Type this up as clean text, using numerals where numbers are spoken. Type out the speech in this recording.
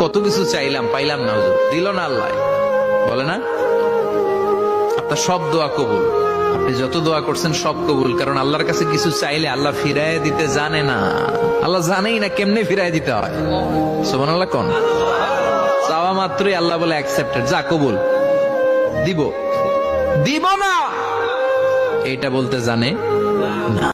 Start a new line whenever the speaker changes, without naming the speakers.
কত কিছু চাইলাম, পাইলাম না, হুজুর দিল না আল্লাহ, বলে না? আপনার সব দোয়া কবুল, আপনি যত দোয়া করছেন সব কবুল, কারণ আল্লাহর কাছে কিছু চাইলে আল্লাহ ফিরায় দিতে জানে না, আল্লাহ জানেই না কেমনে ফিরায় দিতে হয়। সুবহানাল্লাহ কোন? চাওয়া মাত্রই আল্লাহ বলে অ্যাকসেপ্টেড, যা কবুল, দিব দিব না, এইটা বলতে জানে না।